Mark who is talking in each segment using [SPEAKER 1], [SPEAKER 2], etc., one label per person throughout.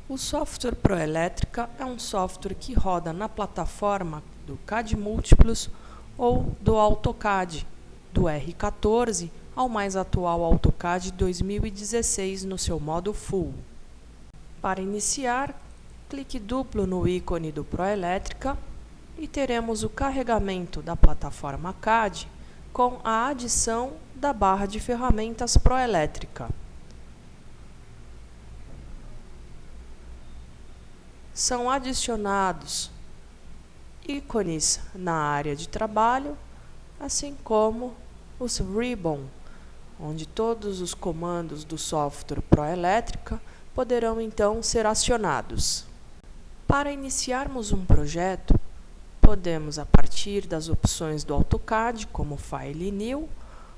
[SPEAKER 1] O software Proelétrica é um software que roda na plataforma do CAD Múltiplos ou do AutoCAD, do R14 ao mais atual AutoCAD 2016 no seu modo Full. Para iniciar, clique duplo no ícone do Proelétrica e teremos o carregamento da plataforma CAD com a adição da barra de ferramentas Proelétrica. São adicionados ícones na área de trabalho, assim como os ribbon, onde todos os comandos do software Proelétrica poderão então ser acionados. Para iniciarmos um projeto, podemos a partir das opções do AutoCAD, como File New,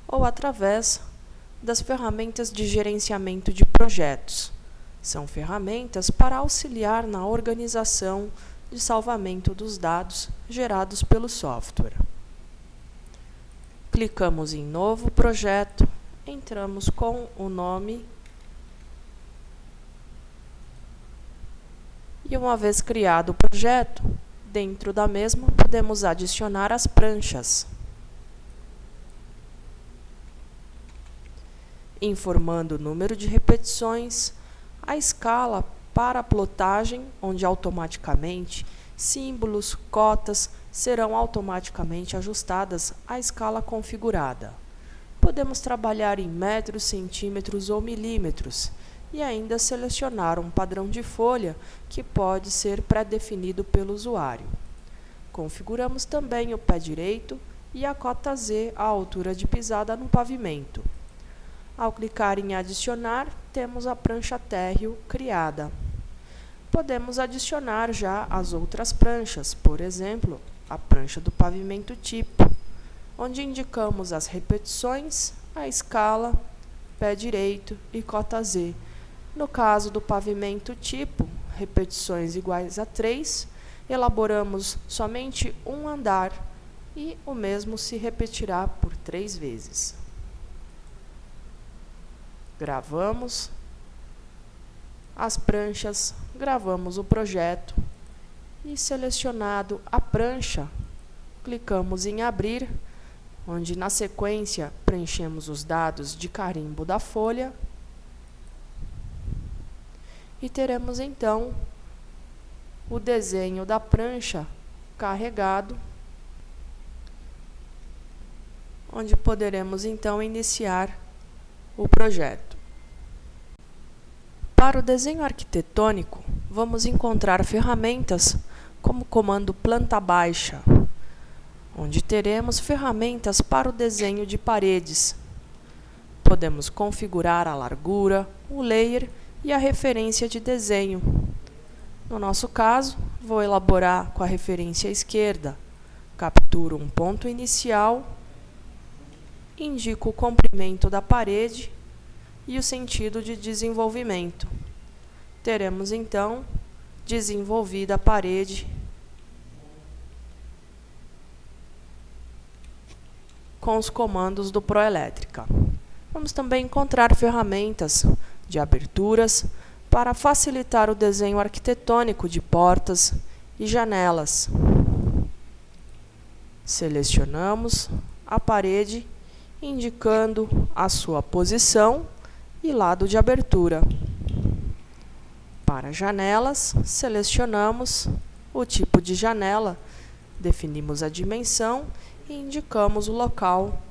[SPEAKER 1] ou através das ferramentas de gerenciamento de projetos. São ferramentas para auxiliar na organização de salvamento dos dados gerados pelo software. Clicamos em Novo Projeto, entramos com o nome e, uma vez criado o projeto, dentro da mesma podemos adicionar as pranchas, informando o número de repetições, a escala para a plotagem, onde automaticamente símbolos, cotas serão automaticamente ajustadas à escala configurada. Podemos trabalhar em metros, centímetros ou milímetros e ainda selecionar um padrão de folha que pode ser pré-definido pelo usuário. Configuramos também o pé direito e a cota Z, a altura de pisada no pavimento. Ao clicar em adicionar, temos a prancha térreo criada. Podemos adicionar já as outras pranchas, por exemplo, a prancha do pavimento tipo, onde indicamos as repetições, a escala, pé direito e cota Z. No caso do pavimento tipo, repetições iguais a 3, elaboramos somente um andar e o mesmo se repetirá por 3 vezes. Gravamos as pranchas, gravamos o projeto e, selecionado a prancha, clicamos em Abrir, onde na sequência preenchemos os dados de carimbo da folha e teremos então o desenho da prancha carregado, onde poderemos então iniciar o projeto. Para o desenho arquitetônico, vamos encontrar ferramentas como o comando planta baixa, onde teremos ferramentas para o desenho de paredes. Podemos configurar a largura, o layer e a referência de desenho. No nosso caso, vou elaborar com a referência esquerda. Capturo um ponto inicial, indico o comprimento da parede e o sentido de desenvolvimento. Teremos então desenvolvida a parede com os comandos do Proelétrica. Vamos também encontrar ferramentas de aberturas para facilitar o desenho arquitetônico de portas e janelas. Selecionamos a parede, indicando a sua posição e lado de abertura. Para janelas, selecionamos o tipo de janela, definimos a dimensão e indicamos o local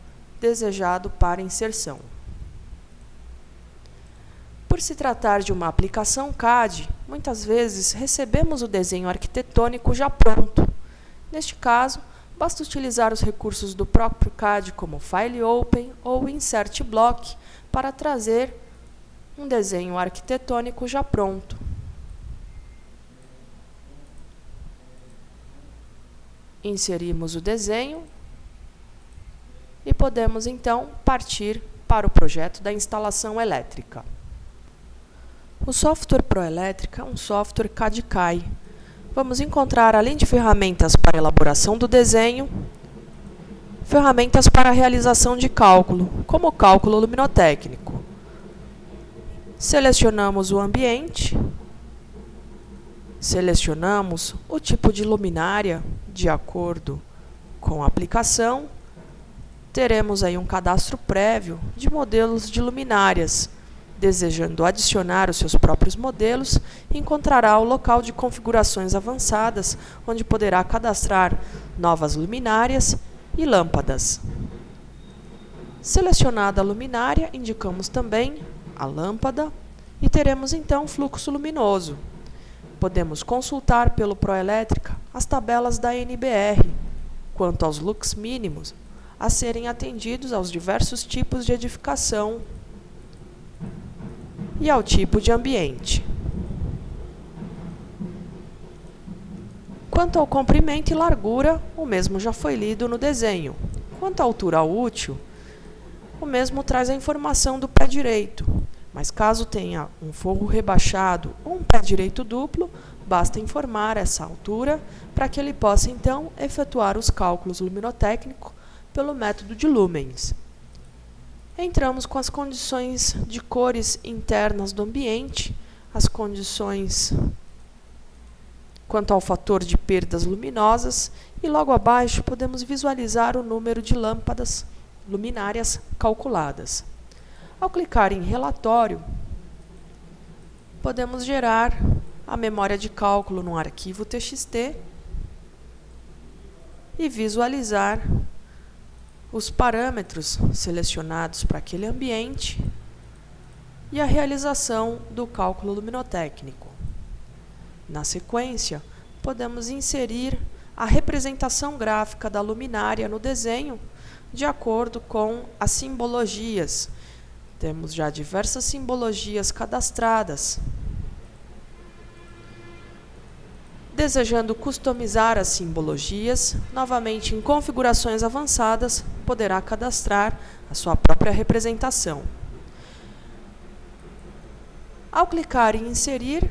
[SPEAKER 1] desejado para inserção. Por se tratar de uma aplicação CAD, muitas vezes recebemos o desenho arquitetônico já pronto. Neste caso, basta utilizar os recursos do próprio CAD, como File Open ou Insert Block, para trazer um desenho arquitetônico já pronto. Inserimos o desenho e podemos então partir para o projeto da instalação elétrica. O software Proelétrica é um software CAD/CAI. Vamos encontrar, além de ferramentas para elaboração do desenho, ferramentas para a realização de cálculo, como o cálculo luminotécnico. Selecionamos o ambiente Selecionamos o tipo de luminária de acordo com a aplicação. Teremos aí um cadastro prévio de modelos de luminárias. Desejando adicionar os seus próprios modelos, encontrará o local de configurações avançadas, onde poderá cadastrar novas luminárias e lâmpadas. Selecionada a luminária, indicamos também a lâmpada e teremos então fluxo luminoso. Podemos consultar pelo Proelétrica as tabelas da NBR, quanto aos lux mínimos, a serem atendidos aos diversos tipos de edificação e ao tipo de ambiente. Quanto ao comprimento e largura, o mesmo já foi lido no desenho. Quanto à altura útil, o mesmo traz a informação do pé direito, mas caso tenha um forro rebaixado ou um pé direito duplo, basta informar essa altura para que ele possa então efetuar os cálculos luminotécnicos pelo método de lumens. Entramos com as condições de cores internas do ambiente, as condições quanto ao fator de perdas luminosas e logo abaixo podemos visualizar o número de lâmpadas luminárias calculadas. Ao clicar em relatório, podemos gerar a memória de cálculo no arquivo TXT e visualizar os parâmetros selecionados para aquele ambiente e a realização do cálculo luminotécnico. Na sequência, podemos inserir a representação gráfica da luminária no desenho de acordo com as simbologias. Temos já diversas simbologias cadastradas. Desejando customizar as simbologias, novamente em configurações avançadas, poderá cadastrar a sua própria representação. Ao clicar em inserir,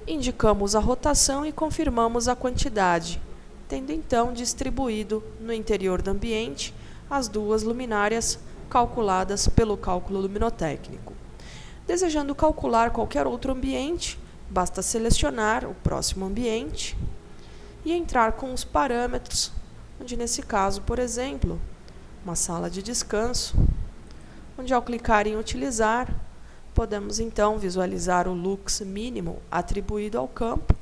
[SPEAKER 1] indicamos a rotação e confirmamos a quantidade, tendo então distribuído no interior do ambiente as duas luminárias calculadas pelo cálculo luminotécnico. Desejando calcular qualquer outro ambiente, basta selecionar o próximo ambiente e entrar com os parâmetros, onde nesse caso, por exemplo, uma sala de descanso, onde ao clicar em utilizar, podemos então visualizar o lux mínimo atribuído ao campo.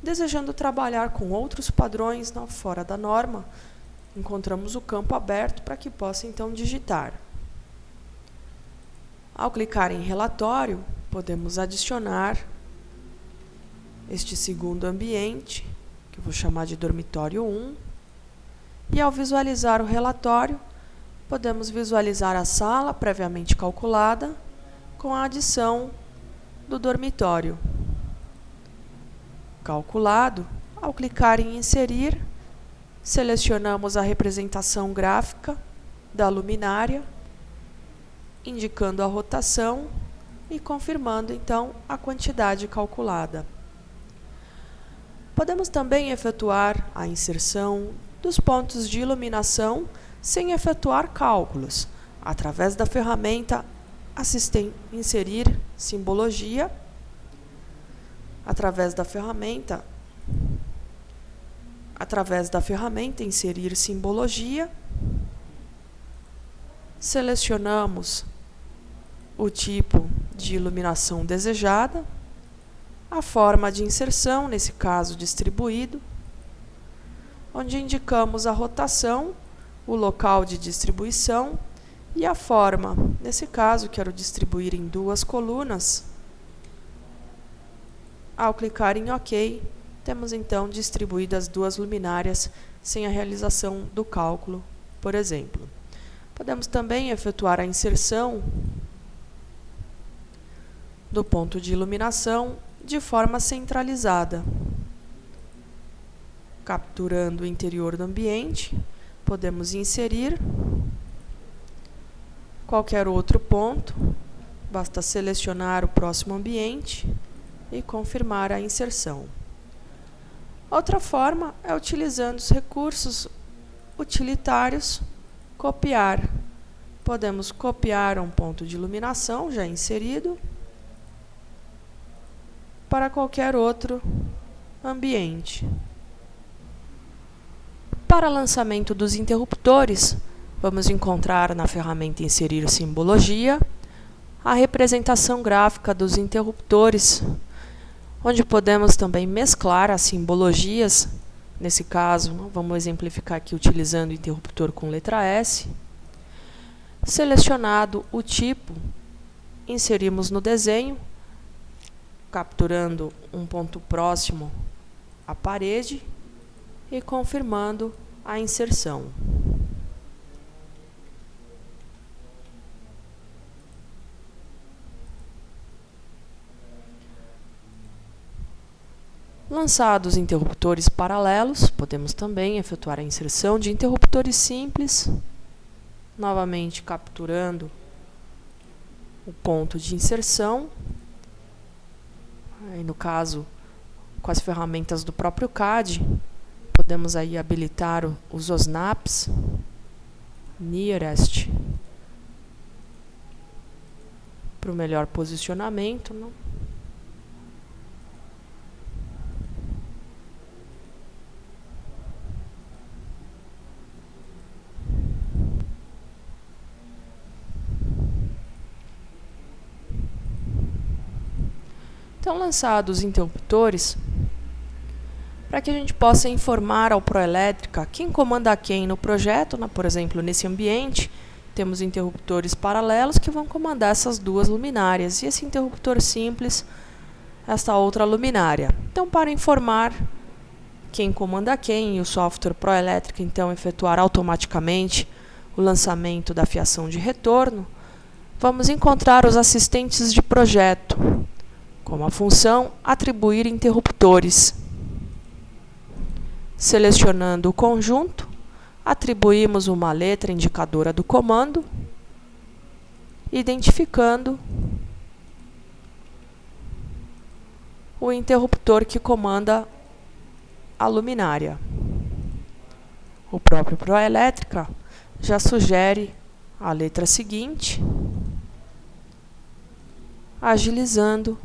[SPEAKER 1] Desejando trabalhar com outros padrões fora da norma, encontramos o campo aberto para que possa então digitar. Ao clicar em relatório, podemos adicionar este segundo ambiente, que eu vou chamar de dormitório 1, e ao visualizar o relatório, podemos visualizar a sala previamente calculada com a adição do dormitório. Calculado, ao clicar em inserir, selecionamos a representação gráfica da luminária, indicando a rotação e confirmando então a quantidade calculada. Podemos também efetuar a inserção dos pontos de iluminação sem efetuar cálculos, através da ferramenta Inserir Simbologia, através da ferramenta Inserir Simbologia, selecionamos o tipo de iluminação desejada, a forma de inserção, nesse caso distribuído, onde indicamos a rotação, o local de distribuição e a forma. Nesse caso, quero distribuir em duas colunas. Ao clicar em OK, temos então distribuídas duas luminárias sem a realização do cálculo, por exemplo. Podemos também efetuar a inserção do ponto de iluminação de forma centralizada. Capturando o interior do ambiente, podemos inserir qualquer outro ponto, basta selecionar o próximo ambiente e confirmar a inserção. Outra forma é utilizando os recursos utilitários copiar. Podemos copiar um ponto de iluminação já inserido para qualquer outro ambiente. Para lançamento dos interruptores, vamos encontrar na ferramenta Inserir Simbologia a representação gráfica dos interruptores, onde podemos também mesclar as simbologias. Nesse caso, vamos exemplificar aqui utilizando o interruptor com letra S. Selecionado o tipo, inserimos no desenho, capturando um ponto próximo à parede e confirmando a inserção. Lançados interruptores paralelos, podemos também efetuar a inserção de interruptores simples, novamente capturando o ponto de inserção. Aí, no caso, com as ferramentas do próprio CAD, podemos aí habilitar os OSNAPs, Nearest, para o melhor posicionamento, né? Então, lançados os interruptores, para que a gente possa informar ao Proelétrica quem comanda quem no projeto, né? Por exemplo, nesse ambiente, temos interruptores paralelos que vão comandar essas duas luminárias, e esse interruptor simples, esta outra luminária. Então, para informar quem comanda quem e o software Proelétrica, então, efetuar automaticamente o lançamento da fiação de retorno, vamos encontrar os assistentes de projeto, como a função atribuir interruptores. Selecionando o conjunto, atribuímos uma letra indicadora do comando, identificando o interruptor que comanda a luminária. O próprio Proelétrica já sugere a letra seguinte, agilizando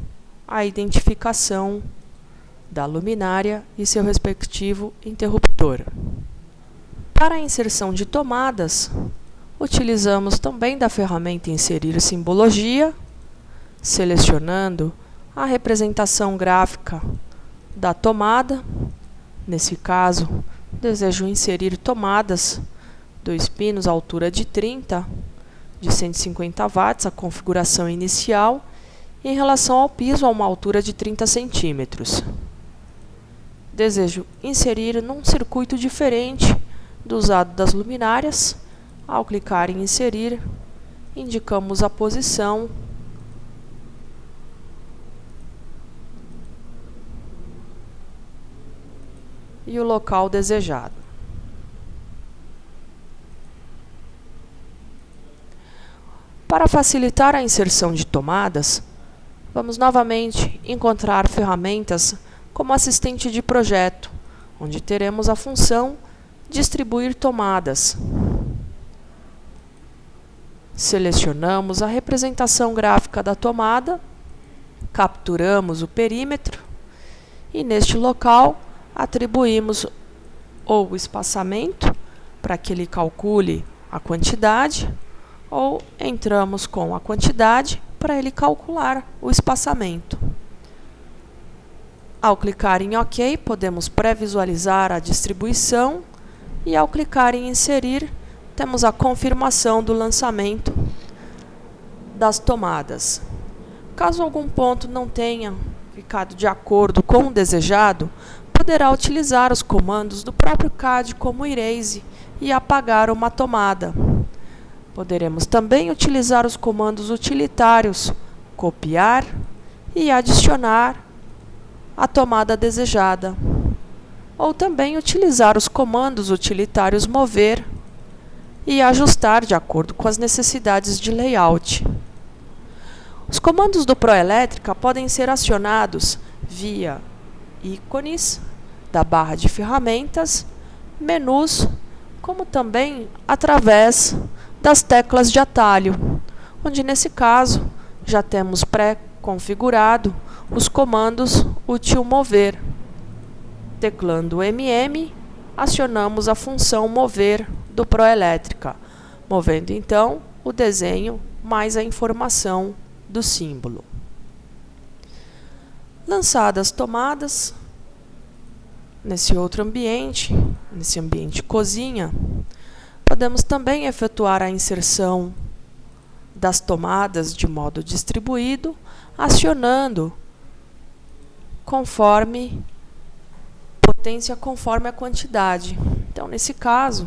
[SPEAKER 1] a identificação da luminária e seu respectivo interruptor. Para a inserção de tomadas, utilizamos também da ferramenta Inserir Simbologia, selecionando a representação gráfica da tomada. Nesse caso, desejo inserir tomadas 2 pinos, altura de 30, de 150 watts, a configuração inicial, em relação ao piso a uma altura de 30 centímetros. Desejo inserir num circuito diferente do usado das luminárias. Ao clicar em inserir, indicamos a posição e o local desejado. Para facilitar a inserção de tomadas, vamos novamente encontrar ferramentas como assistente de projeto, onde teremos a função distribuir tomadas. Selecionamos a representação gráfica da tomada, capturamos o perímetro e neste local atribuímos ou o espaçamento para que ele calcule a quantidade, ou entramos com a quantidade para ele calcular o espaçamento. Ao clicar em OK, podemos pré-visualizar a distribuição e ao clicar em inserir, temos a confirmação do lançamento das tomadas. Caso algum ponto não tenha ficado de acordo com o desejado, poderá utilizar os comandos do próprio CAD como Erase e apagar uma tomada. Poderemos também utilizar os comandos utilitários, copiar e adicionar a tomada desejada. Ou também utilizar os comandos utilitários mover e ajustar de acordo com as necessidades de layout. Os comandos do Proelétrica podem ser acionados via ícones da barra de ferramentas, menus, como também através das teclas de atalho, onde nesse caso já temos pré-configurado os comandos util mover. Teclando MM, acionamos a função mover do Proelétrica, movendo então o desenho mais a informação do símbolo. Lançadas as tomadas, nesse outro ambiente, nesse ambiente cozinha, podemos também efetuar a inserção das tomadas de modo distribuído, acionando conforme potência conforme a quantidade. Então, nesse caso,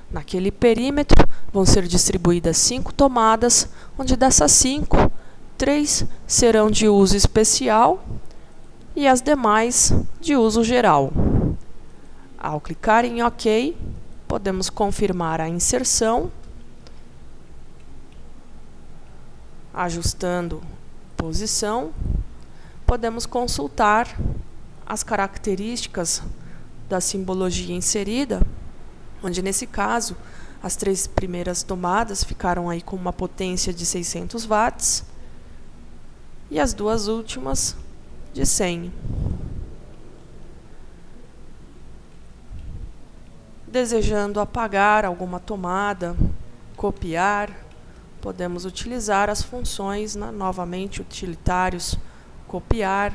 [SPEAKER 1] naquele perímetro, vão ser distribuídas 5 tomadas, onde dessas 5, 3 serão de uso especial e as demais de uso geral. Ao clicar em OK, podemos confirmar a inserção, ajustando posição. Podemos consultar as características da simbologia inserida, onde nesse caso as 3 primeiras tomadas ficaram aí com uma potência de 600 watts e as 2 últimas de 100. Desejando apagar alguma tomada, copiar, podemos utilizar as funções, novamente utilitários, copiar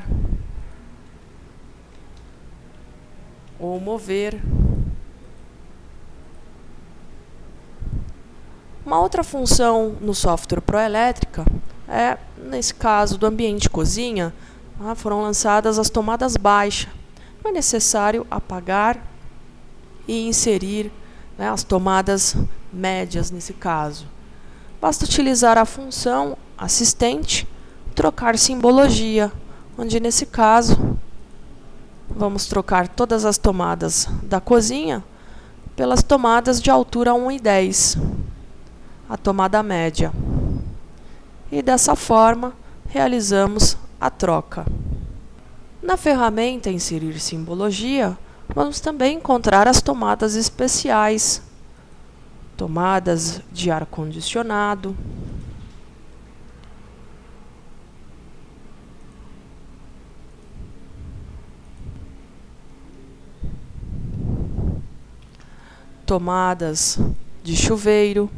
[SPEAKER 1] ou mover. Uma outra função no software Proelétrica é, nesse caso do ambiente cozinha, foram lançadas as tomadas baixas. Não é necessário apagar e inserir as tomadas médias nesse caso. Basta utilizar a função assistente, trocar simbologia, onde nesse caso vamos trocar todas as tomadas da cozinha pelas tomadas de altura 1,10, a tomada média. E dessa forma realizamos a troca. Na ferramenta Inserir simbologia, vamos também encontrar as tomadas especiais, tomadas de ar-condicionado, tomadas de chuveiro,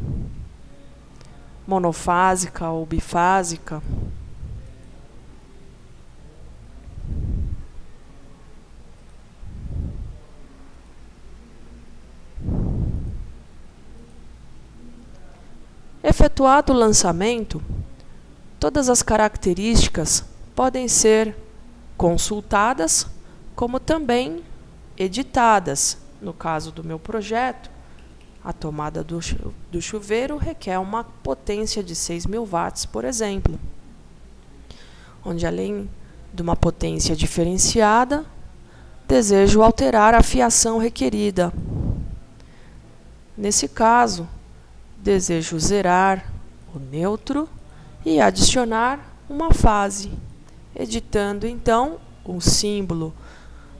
[SPEAKER 1] monofásica ou bifásica, efetuado o lançamento, todas as características podem ser consultadas, como também editadas. No caso do meu projeto, a tomada do chuveiro requer uma potência de 6.000 watts, por exemplo, onde além de uma potência diferenciada, desejo alterar a fiação requerida. Nesse caso, desejo zerar o neutro e adicionar uma fase, editando então o símbolo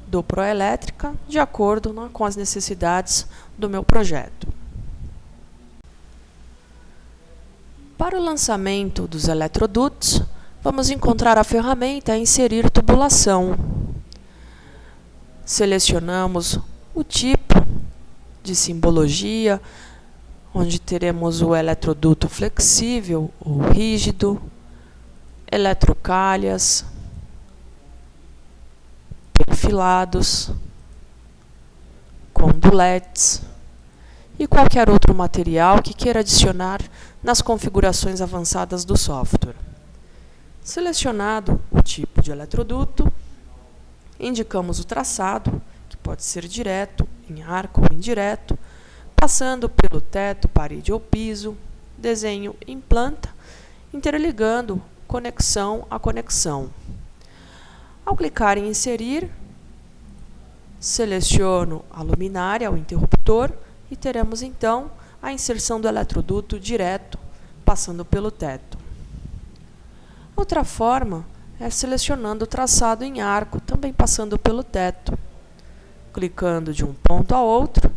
[SPEAKER 1] do Proelétrica de acordo com as necessidades do meu projeto. Para o lançamento dos eletrodutos, vamos encontrar a ferramenta Inserir tubulação. Selecionamos o tipo de simbologia, onde teremos o eletroduto flexível ou rígido, eletrocalhas, perfilados, conduletes e qualquer outro material que queira adicionar nas configurações avançadas do software. Selecionado o tipo de eletroduto, indicamos o traçado, que pode ser direto, em arco ou indireto, passando pelo teto, parede ou piso, desenho em planta, interligando conexão a conexão. Ao clicar em inserir, seleciono a luminária, o interruptor, e teremos então a inserção do eletroduto direto, passando pelo teto. Outra forma é selecionando o traçado em arco, também passando pelo teto. Clicando de um ponto a outro,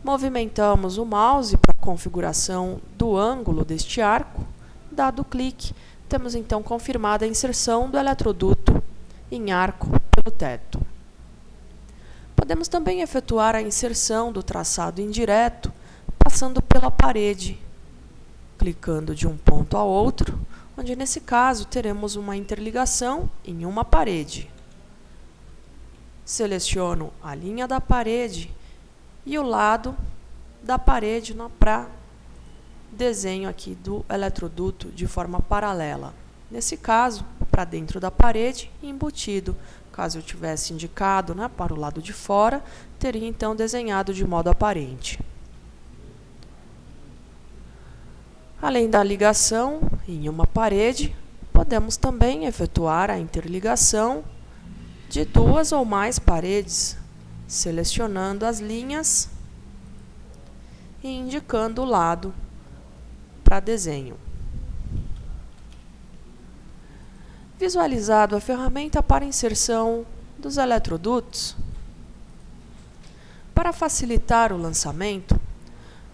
[SPEAKER 1] movimentamos o mouse para a configuração do ângulo deste arco. Dado o clique, temos então confirmada a inserção do eletroduto em arco pelo teto. Podemos também efetuar a inserção do traçado indireto, passando pela parede, clicando de um ponto a outro, onde nesse caso teremos uma interligação em uma parede. Seleciono a linha da parede e o lado da parede para desenho aqui do eletroduto de forma paralela. Nesse caso, para dentro da parede e embutido. Caso eu tivesse indicado para o lado de fora, teria então desenhado de modo aparente. Além da ligação em uma parede, podemos também efetuar a interligação de duas ou mais paredes, selecionando as linhas e indicando o lado para desenho. Visualizado a ferramenta para inserção dos eletrodutos. Para facilitar o lançamento,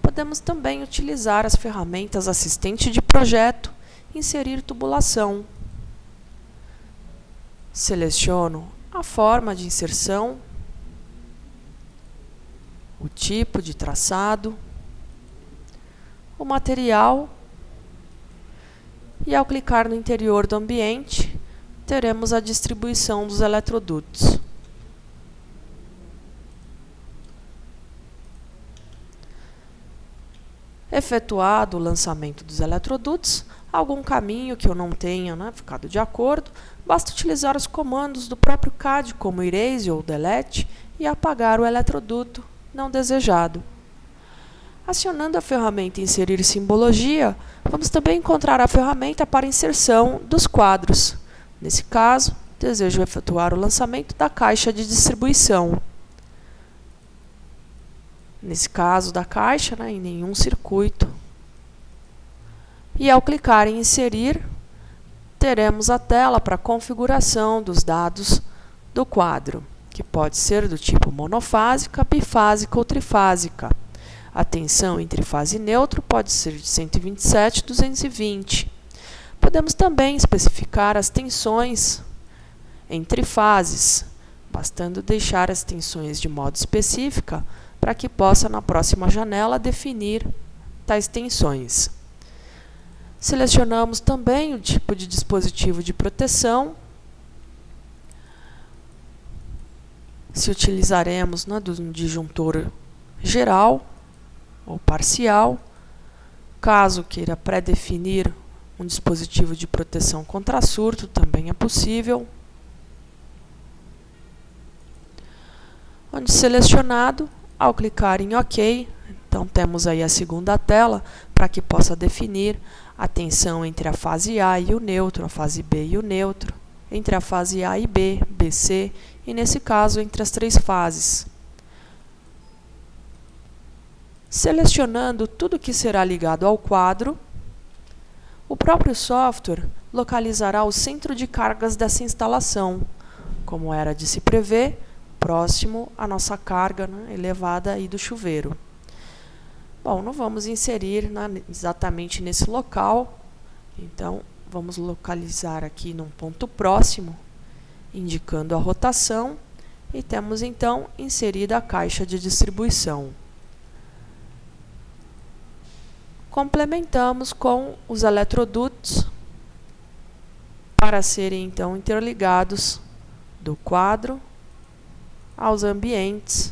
[SPEAKER 1] podemos também utilizar as ferramentas assistente de projeto, inserir tubulação. Seleciono a forma de inserção, o tipo de traçado, o material e ao clicar no interior do ambiente, teremos a distribuição dos eletrodutos. Efetuado o lançamento dos eletrodutos, algum caminho que eu não tenha ficado de acordo, basta utilizar os comandos do próprio CAD, como Erase ou Delete, e apagar o eletroduto não desejado. Acionando a ferramenta Inserir Simbologia, vamos também encontrar a ferramenta para inserção dos quadros. Nesse caso, desejo efetuar o lançamento da caixa de distribuição. Nesse caso da caixa, em nenhum circuito. E ao clicar em Inserir, teremos a tela para configuração dos dados do quadro, que pode ser do tipo monofásica, bifásica ou trifásica. A tensão entre fase e neutro pode ser de 127 e 220. Podemos também especificar as tensões entre fases, bastando deixar as tensões de modo específica para que possa, na próxima janela, definir tais tensões. Selecionamos também o tipo de dispositivo de proteção, se utilizaremos do disjuntor geral ou parcial. Caso queira pré-definir um dispositivo de proteção contra surto, também é possível. Onde selecionado, ao clicar em OK, então temos aí a segunda tela para que possa definir a tensão entre a fase A e o neutro, a fase B e o neutro, entre a fase A e B, BC, e nesse caso entre as três fases. Selecionando tudo que será ligado ao quadro, o próprio software localizará o centro de cargas dessa instalação, como era de se prever, próximo à nossa carga elevada aí do chuveiro. Bom, não vamos inserir exatamente nesse local, então vamos localizar aqui num ponto próximo, indicando a rotação, e temos então inserida a caixa de distribuição. Complementamos com os eletrodutos para serem então interligados do quadro aos ambientes,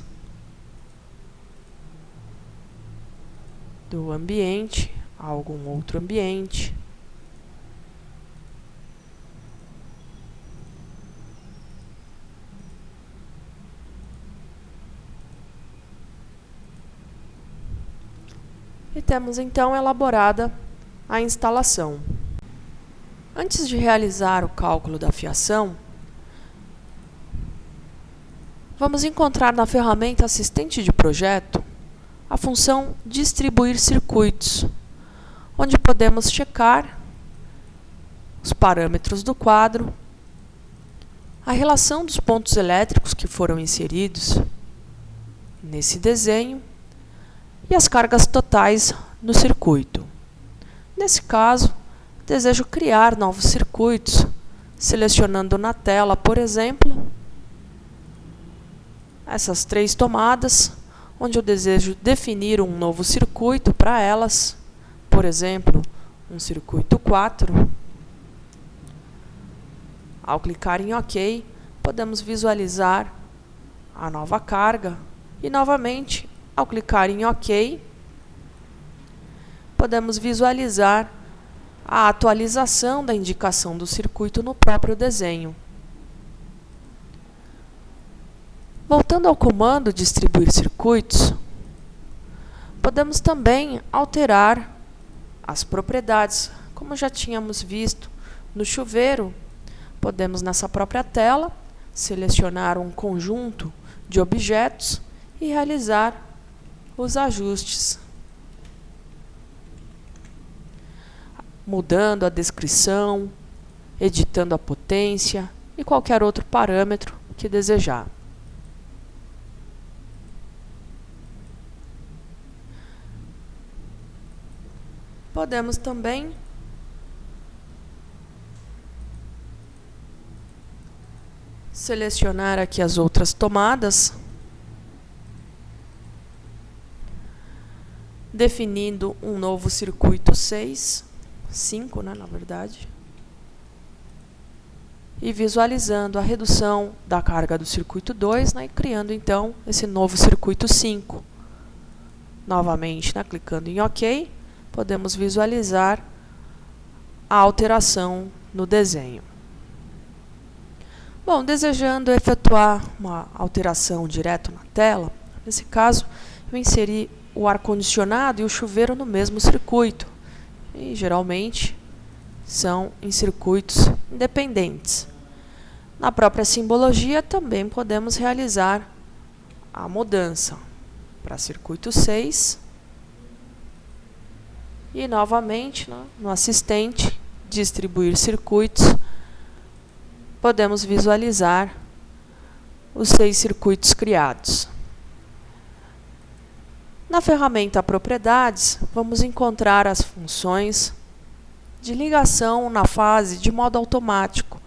[SPEAKER 1] do ambiente a algum outro ambiente. E temos então elaborada a instalação. Antes de realizar o cálculo da fiação, vamos encontrar na ferramenta Assistente de Projeto a função Distribuir Circuitos, onde podemos checar os parâmetros do quadro, a relação dos pontos elétricos que foram inseridos nesse desenho e as cargas totais no circuito. Nesse caso, desejo criar novos circuitos, selecionando na tela, por exemplo, essas 3 tomadas, onde eu desejo definir um novo circuito para elas, por exemplo, um circuito 4. Ao clicar em OK, podemos visualizar a nova carga e, novamente, ao clicar em OK, podemos visualizar a atualização da indicação do circuito no próprio desenho. Voltando ao comando distribuir circuitos, podemos também alterar as propriedades. Como já tínhamos visto no chuveiro, podemos nessa própria tela selecionar um conjunto de objetos e realizar os ajustes, mudando a descrição, editando a potência e qualquer outro parâmetro que desejar. Podemos também selecionar aqui as outras tomadas, definindo um novo circuito 5, né, na verdade, e visualizando a redução da carga do circuito 2, né, e criando então esse novo circuito 5. Novamente, né, clicando em OK, podemos visualizar a alteração no desenho. Bom, desejando efetuar uma alteração direto na tela, nesse caso, eu inseri o ar-condicionado e o chuveiro no mesmo circuito. E, geralmente, são em circuitos independentes. Na própria simbologia, também podemos realizar a mudança para circuito 6. E, novamente, no assistente, distribuir circuitos, podemos visualizar os 6 circuitos criados. Na ferramenta Propriedades, vamos encontrar as funções de ligação na fase de modo automático.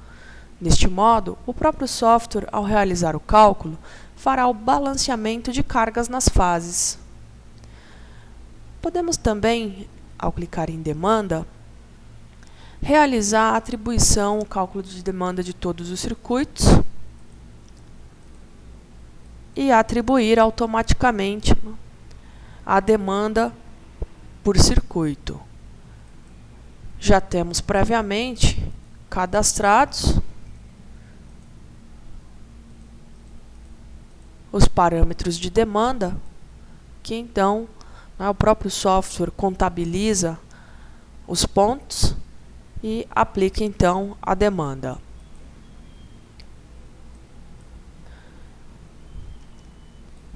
[SPEAKER 1] Neste modo, o próprio software, ao realizar o cálculo, fará o balanceamento de cargas nas fases. Podemos também, ao clicar em Demanda, realizar a atribuição, o cálculo de demanda de todos os circuitos e atribuir automaticamente a demanda por circuito. Já temos previamente cadastrados os parâmetros de demanda, que então o próprio software contabiliza os pontos e aplica então a demanda.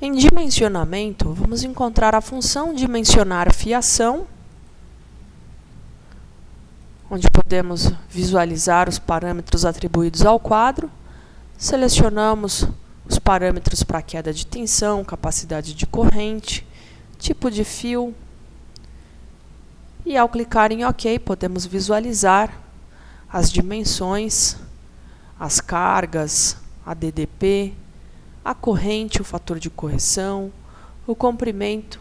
[SPEAKER 1] Em dimensionamento, vamos encontrar a função dimensionar fiação, onde podemos visualizar os parâmetros atribuídos ao quadro. Selecionamos os parâmetros para queda de tensão, capacidade de corrente, tipo de fio. E ao clicar em OK, podemos visualizar as dimensões, as cargas, a DDP, a corrente, o fator de correção, o comprimento,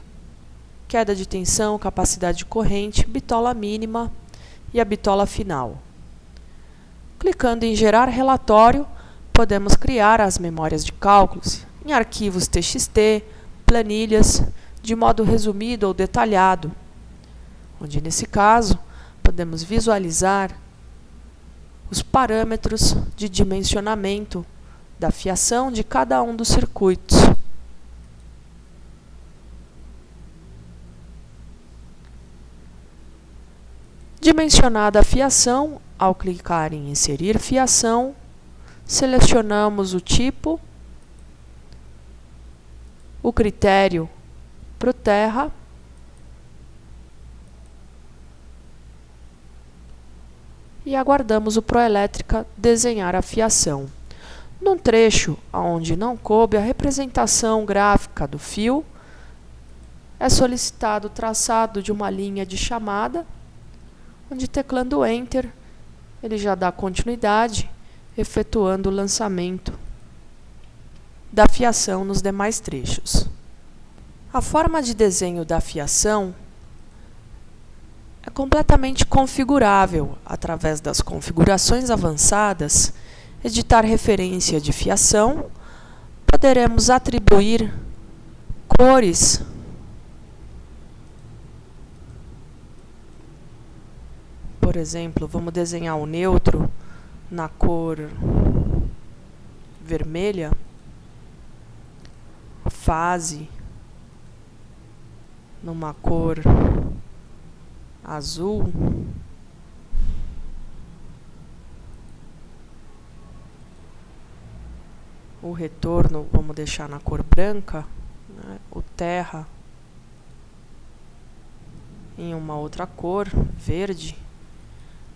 [SPEAKER 1] queda de tensão, capacidade de corrente, bitola mínima e a bitola final. Clicando em Gerar relatório, podemos criar as memórias de cálculos em arquivos TXT, planilhas, de modo resumido ou detalhado, onde, nesse caso, podemos visualizar os parâmetros de dimensionamento da fiação de cada um dos circuitos. Dimensionada a fiação, ao clicar em Inserir fiação, selecionamos o tipo, o critério Proterra, e aguardamos o Proelétrica desenhar a fiação. Num trecho onde não coube a representação gráfica do fio, é solicitado o traçado de uma linha de chamada, onde, teclando Enter, ele já dá continuidade, efetuando o lançamento da fiação nos demais trechos. A forma de desenho da fiação é completamente configurável através das configurações avançadas, editar referência de fiação, poderemos atribuir cores por exemplo, vamos desenhar o neutro na cor vermelha, fase numa cor azul, o retorno vamos deixar na cor branca, né? O terra em uma outra cor, verde.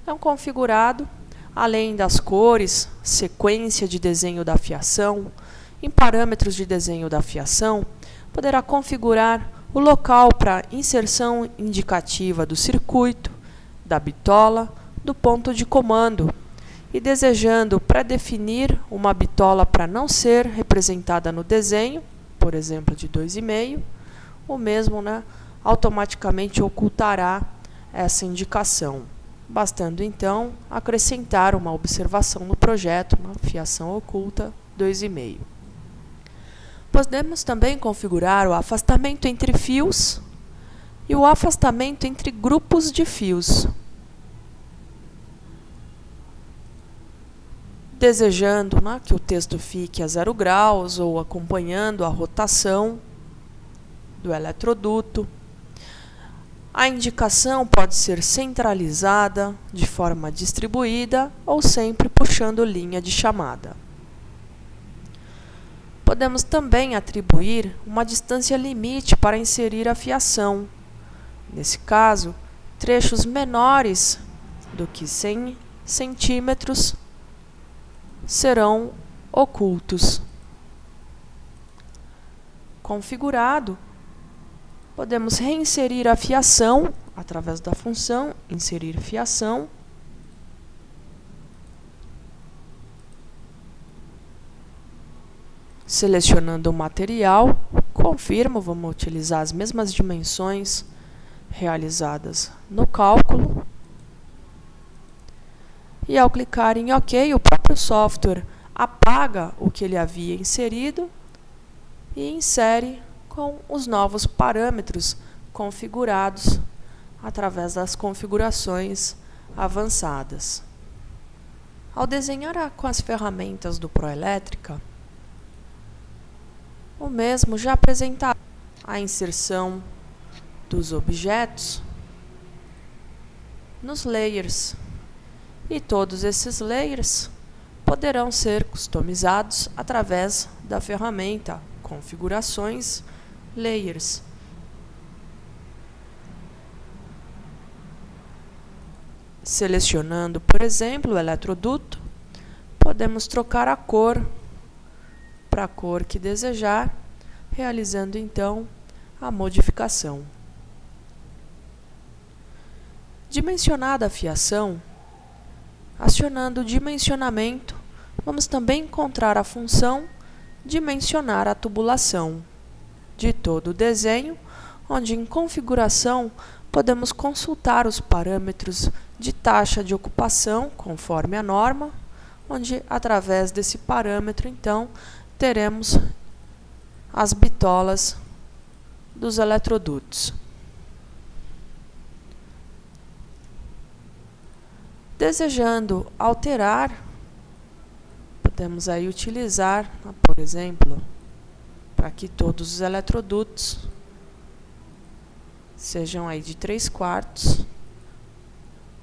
[SPEAKER 1] Então, configurado, além das cores, sequência de desenho da fiação, em parâmetros de desenho da fiação, poderá configurar o local para inserção indicativa do circuito, da bitola, do ponto de comando, e desejando pré-definir uma bitola para não ser representada no desenho, por exemplo, de 2,5, o mesmo, né, automaticamente ocultará essa indicação, bastando então acrescentar uma observação no projeto, na fiação oculta 2,5. Podemos também configurar o afastamento entre fios e o afastamento entre grupos de fios, desejando, né, que o texto fique a 0 graus ou acompanhando a rotação do eletroduto. A indicação pode ser centralizada, de forma distribuída ou sempre puxando linha de chamada. Podemos também atribuir uma distância limite para inserir a fiação. Nesse caso, trechos menores do que 100 centímetros serão ocultos. Configurado, podemos reinserir a fiação através da função inserir fiação. Selecionando o material, confirmo, vamos utilizar as mesmas dimensões realizadas no cálculo. E ao clicar em OK, o próprio software apaga o que ele havia inserido e insere com os novos parâmetros configurados através das configurações avançadas. Ao desenhar com as ferramentas do Proelétrica, o mesmo já apresentará a inserção dos objetos nos layers, e todos esses layers poderão ser customizados através da ferramenta Configurações Layers. Selecionando, por exemplo, o eletroduto, podemos trocar a cor para a cor que desejar, realizando então a modificação. Dimensionada a fiação, acionando o dimensionamento, vamos também encontrar a função dimensionar a tubulação de todo o desenho, onde em configuração podemos consultar os parâmetros de taxa de ocupação conforme a norma, onde através desse parâmetro então teremos as bitolas dos eletrodutos. Desejando alterar, podemos aí utilizar, por exemplo, para que todos os eletrodutos sejam aí de 3/4,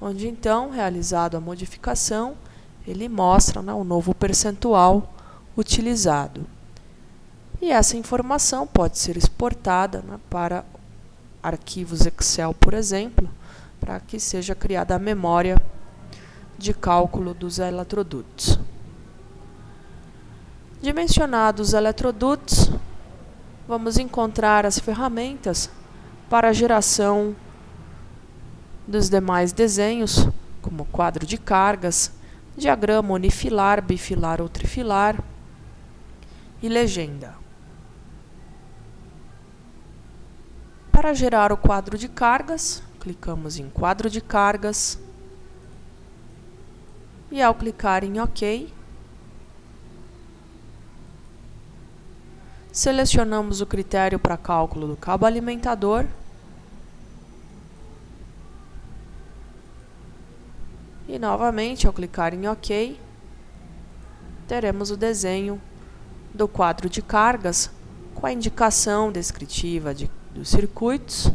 [SPEAKER 1] onde então, realizado a modificação, ele mostra, né, o novo percentual utilizado. E essa informação pode ser exportada, né, para arquivos Excel, por exemplo, para que seja criada a memória de cálculo dos eletrodutos. Dimensionados os eletrodutos, vamos encontrar as ferramentas para a geração dos demais desenhos, como quadro de cargas, diagrama unifilar, bifilar ou trifilar, e legenda. Para gerar o quadro de cargas, clicamos em quadro de cargas e ao clicar em OK, selecionamos o critério para cálculo do cabo alimentador e novamente ao clicar em OK, teremos o desenho do quadro de cargas com a indicação descritiva dos circuitos,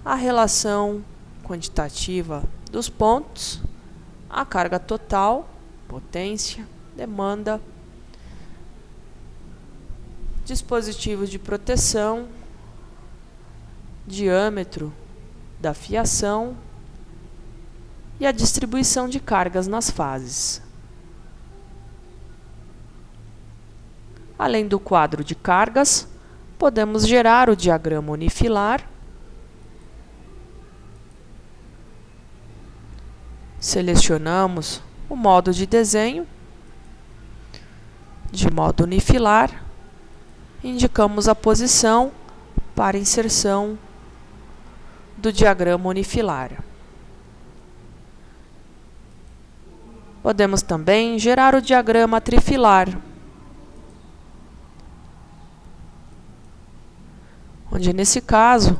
[SPEAKER 1] a relação quantitativa dos pontos, a carga total, potência, demanda, dispositivos de proteção, diâmetro da fiação e a distribuição de cargas nas fases. Além do quadro de cargas, podemos gerar o diagrama unifilar, selecionamos o modo de desenho, de modo unifilar, indicamos a posição para inserção do diagrama unifilar. Podemos também gerar o diagrama trifilar, onde nesse caso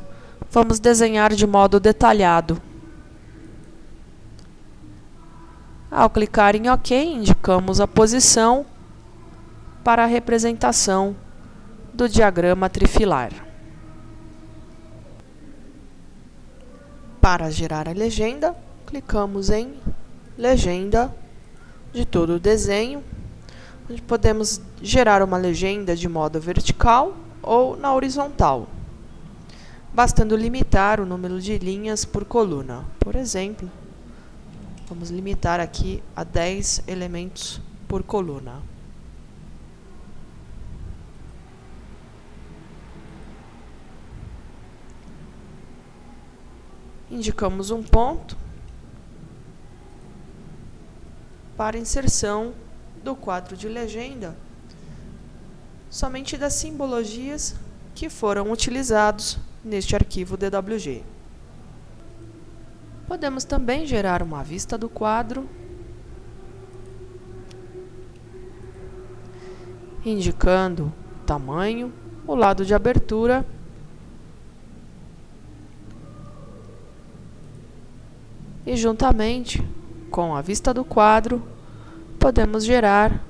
[SPEAKER 1] vamos desenhar de modo detalhado. Ao clicar em OK, indicamos a posição para a representação do diagrama trifilar. Para gerar a legenda, clicamos em Legenda de todo o desenho, onde podemos gerar uma legenda de modo vertical ou na horizontal, bastando limitar o número de linhas por coluna. Por exemplo, vamos limitar aqui a 10 elementos por coluna. Indicamos um ponto para inserção do quadro de legenda somente das simbologias que foram utilizados neste arquivo DWG. Podemos também gerar uma vista do quadro, indicando o tamanho, o lado de abertura e, juntamente com a vista do quadro, podemos gerar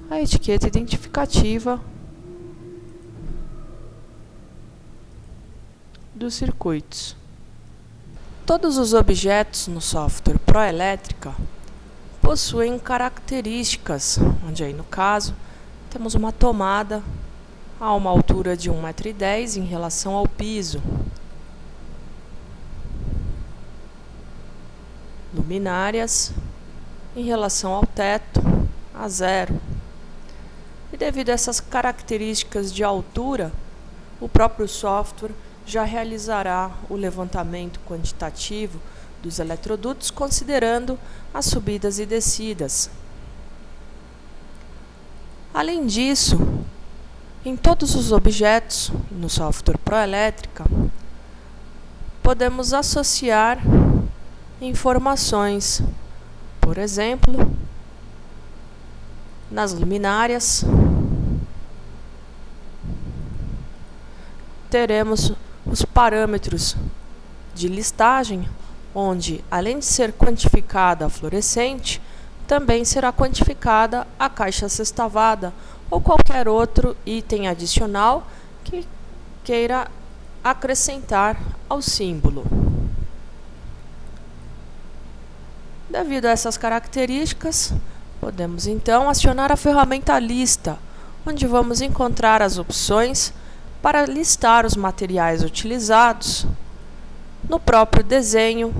[SPEAKER 1] a etiqueta identificativa dos circuitos. Todos os objetos no software Proelétrica possuem características, onde aí no caso temos uma tomada a uma altura de 1,10 m em relação ao piso, luminárias em relação ao teto a 0. E devido a essas características de altura, o próprio software já realizará o levantamento quantitativo dos eletrodutos, considerando as subidas e descidas. Além disso, em todos os objetos no software Proelétrica, podemos associar informações, por exemplo, nas luminárias, teremos os parâmetros de listagem, onde, além de ser quantificada a fluorescente, também será quantificada a caixa sextavada ou qualquer outro item adicional que queira acrescentar ao símbolo. Devido a essas características, podemos então acionar a ferramenta Lista, onde vamos encontrar as opções para listar os materiais utilizados no próprio desenho,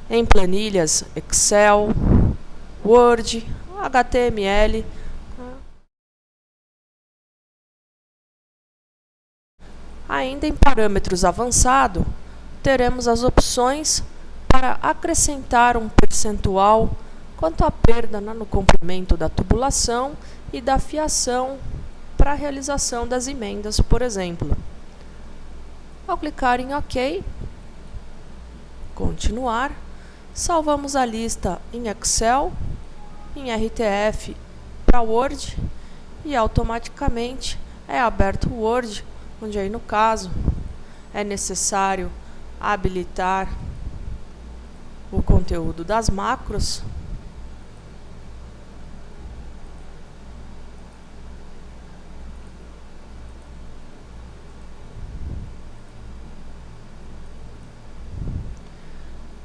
[SPEAKER 1] em planilhas Excel, Word, HTML. Ainda em parâmetros avançados, teremos as opções para acrescentar um percentual quanto à perda no comprimento da tubulação e da fiação para a realização das emendas, por exemplo. Ao clicar em OK, continuar, salvamos a lista em Excel, em RTF para Word e automaticamente é aberto o Word, onde aí no caso é necessário habilitar o conteúdo das macros.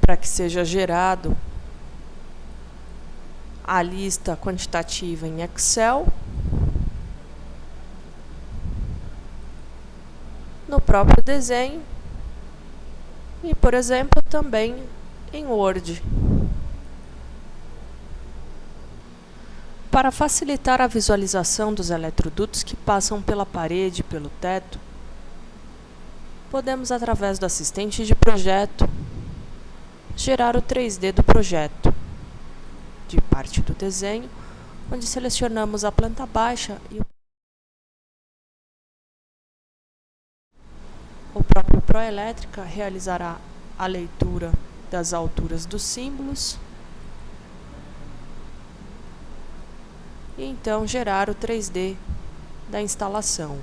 [SPEAKER 1] Para que seja gerado a lista quantitativa em Excel, no próprio desenho e, por exemplo, também em Word. Para facilitar a visualização dos eletrodutos que passam pela parede e pelo teto, podemos, através do assistente de projeto, gerar o 3D do projeto, de parte do desenho, onde selecionamos a planta baixa e o próprio Proelétrica realizará a leitura das alturas dos símbolos e então gerar o 3D da instalação.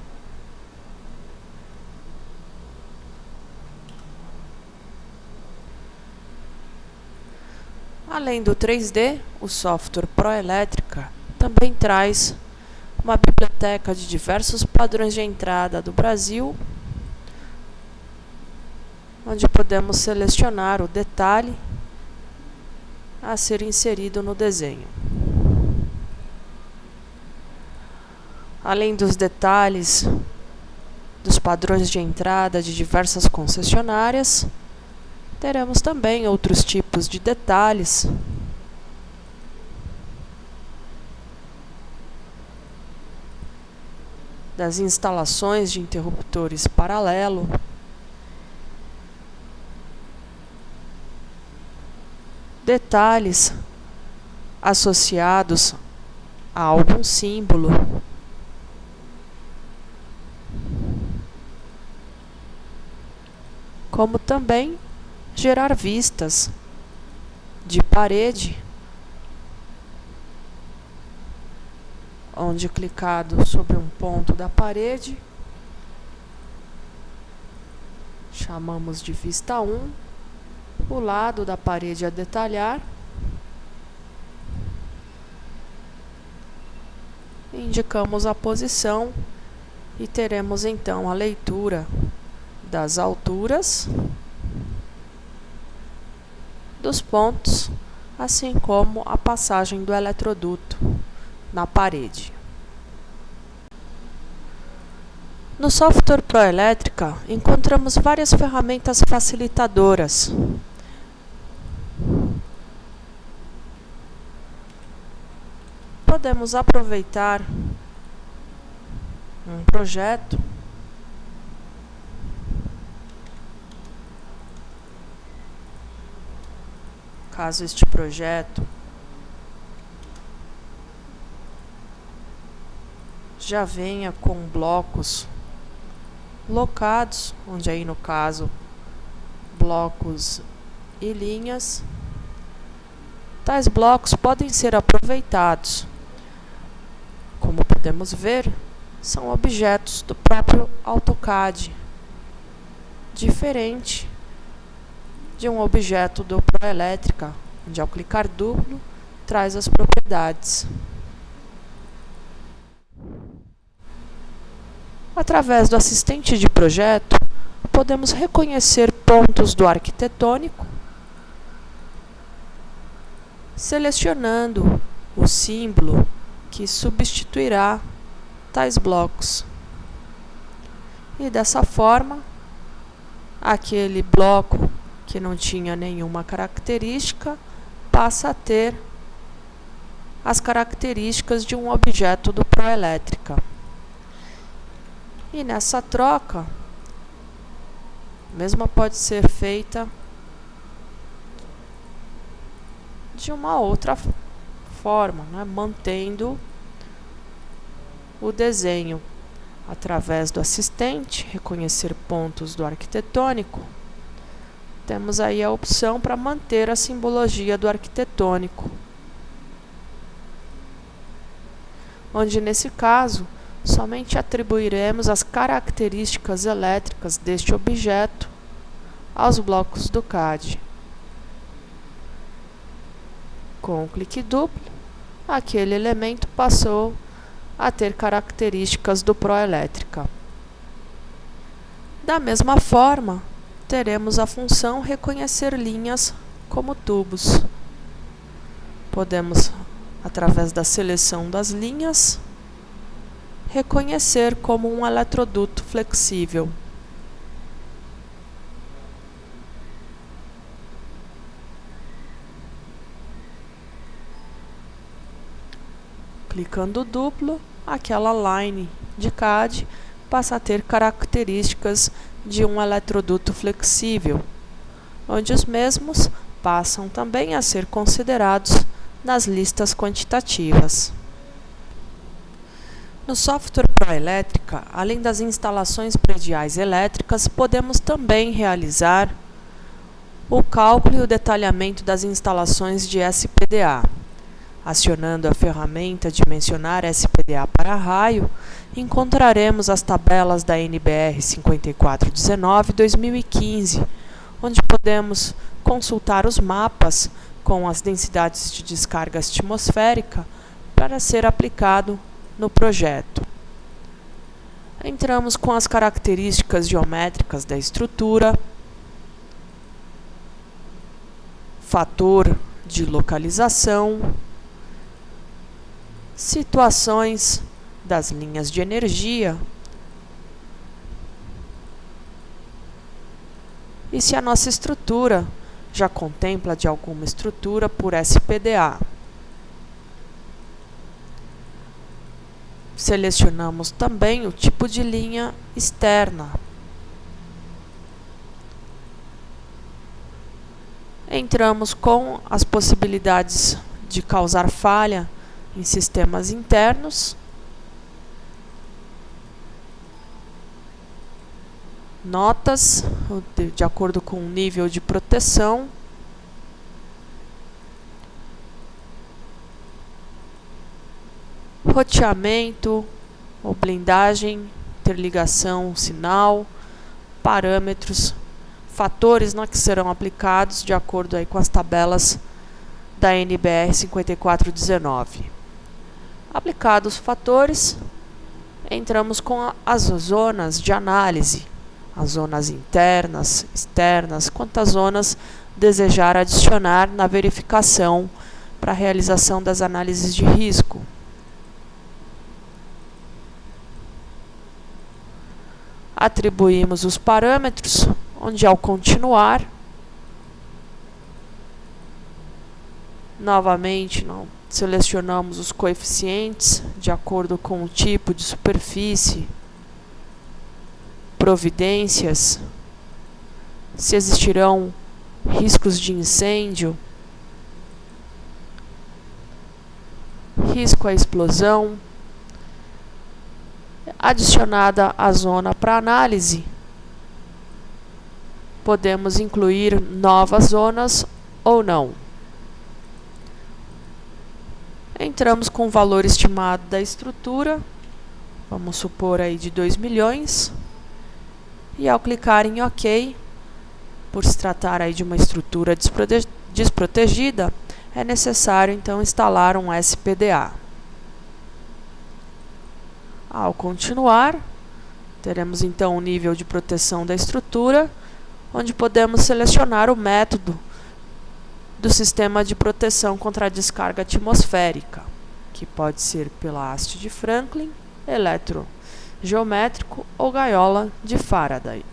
[SPEAKER 1] Além do 3D, o software Proelétrica também traz uma biblioteca de diversos padrões de entrada do Brasil, onde podemos selecionar o detalhe a ser inserido no desenho. Além dos detalhes dos padrões de entrada de diversas concessionárias, teremos também outros tipos de detalhes das instalações de interruptores paralelo, detalhes associados a algum símbolo, como também gerar vistas de parede, onde clicado sobre um ponto da parede, chamamos de vista 1, o lado da parede a detalhar, indicamos a posição e teremos então a leitura das alturas dos pontos, assim como a passagem do eletroduto na parede. No software Proelétrica, encontramos várias ferramentas facilitadoras. Podemos aproveitar um projeto caso este projeto já venha com blocos locados, onde aí no caso blocos e linhas, tais blocos podem ser aproveitados. Como podemos ver, são objetos do próprio AutoCAD, diferente de um objeto do Proelétrica, onde ao clicar duplo, traz as propriedades. Através do assistente de projeto, podemos reconhecer pontos do arquitetônico, selecionando o símbolo que substituirá tais blocos. E dessa forma, aquele bloco que não tinha nenhuma característica passa a ter as características de um objeto do Proelétrica. E nessa troca, a mesma pode ser feita de uma outra forma, né? Mantendo o desenho através do assistente, reconhecer pontos do arquitetônico. Temos aí a opção para manter a simbologia do arquitetônico, onde nesse caso somente atribuiremos as características elétricas deste objeto aos blocos do CAD. Com o clique duplo, aquele elemento passou a ter características do Proelétrica. Da mesma forma, teremos a função reconhecer linhas como tubos. Podemos, através da seleção das linhas, reconhecer como um eletroduto flexível. Clicando duplo, aquela line de CAD passa a ter características de um eletroduto flexível, onde os mesmos passam também a ser considerados nas listas quantitativas. No software Proelétrica, além das instalações prediais elétricas, podemos também realizar o cálculo e o detalhamento das instalações de SPDA. Acionando a ferramenta Dimensionar SPDA para raio, encontraremos as tabelas da NBR 5419-2015, onde podemos consultar os mapas com as densidades de descarga atmosférica para ser aplicado no projeto. Entramos com as características geométricas da estrutura, fator de localização, situações das linhas de energia e se a nossa estrutura já contempla de alguma estrutura por SPDA. Selecionamos também o tipo de linha externa. Entramos com as possibilidades de causar falha em sistemas internos, notas de acordo com o nível de proteção, roteamento ou blindagem, interligação, sinal, parâmetros, fatores que serão aplicados de acordo aí com as tabelas da NBR 5419. Aplicados os fatores, entramos com as zonas de análise, as zonas internas, externas, quantas zonas desejar adicionar na verificação para a realização das análises de risco. Atribuímos os parâmetros, onde ao continuar, novamente selecionamos os coeficientes de acordo com o tipo de superfície, providências, se existirão riscos de incêndio, risco à explosão. Adicionada a zona para análise, podemos incluir novas zonas ou não. Entramos com o valor estimado da estrutura, vamos supor aí de 2 milhões, e ao clicar em OK, por se tratar aí de uma estrutura desprotegida, é necessário então instalar um SPDA. Ao continuar, teremos então o nível de proteção da estrutura, onde podemos selecionar o método do sistema de proteção contra a descarga atmosférica, que pode ser pela haste de Franklin, eletrogeométrico ou gaiola de Faraday.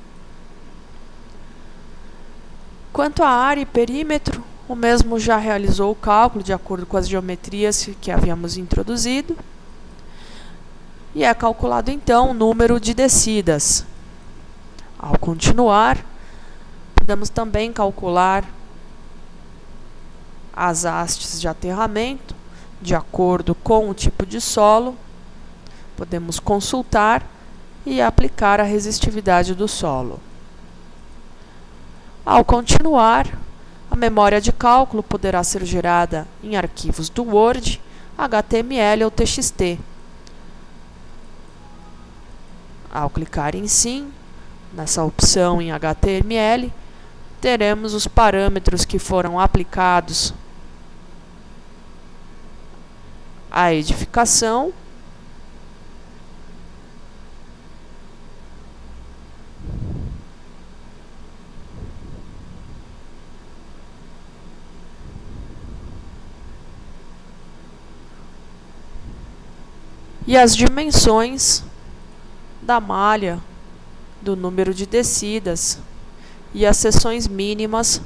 [SPEAKER 1] Quanto à área e perímetro, o mesmo já realizou o cálculo de acordo com as geometrias que havíamos introduzido, e é calculado então o número de descidas. Ao continuar, podemos também calcular as hastes de aterramento, de acordo com o tipo de solo. Podemos consultar e aplicar a resistividade do solo. Ao continuar, a memória de cálculo poderá ser gerada em arquivos do Word, HTML ou TXT. Ao clicar em Sim, nessa opção em HTML, teremos os parâmetros que foram aplicados à edificação. E as dimensões da malha, do número de descidas e as seções mínimas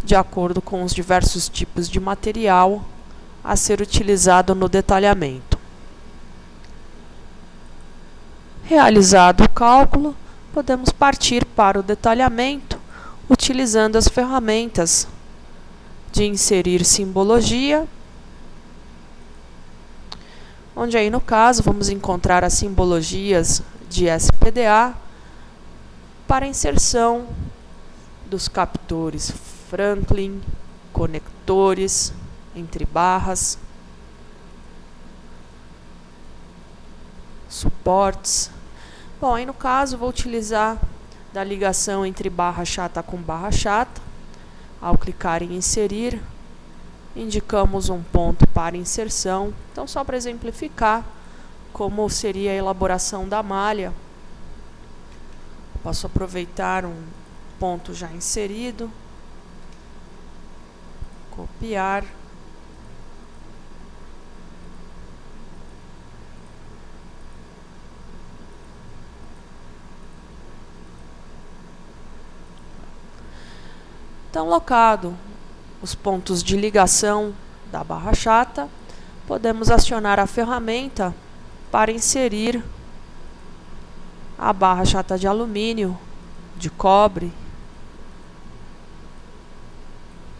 [SPEAKER 1] de acordo com os diversos tipos de material a ser utilizado no detalhamento. Realizado o cálculo, podemos partir para o detalhamento utilizando as ferramentas de inserir simbologia, onde aí no caso vamos encontrar as simbologias de SPDA para inserção dos captores Franklin, conectores entre barras, suportes. Bom, aí no caso vou utilizar da ligação entre barra chata com barra chata. Ao clicar em inserir, indicamos um ponto para inserção. Então, só para exemplificar como seria a elaboração da malha, posso aproveitar um ponto já inserido, copiar, então, locado os pontos de ligação da barra chata, podemos acionar a ferramenta para inserir a barra chata de alumínio, de cobre,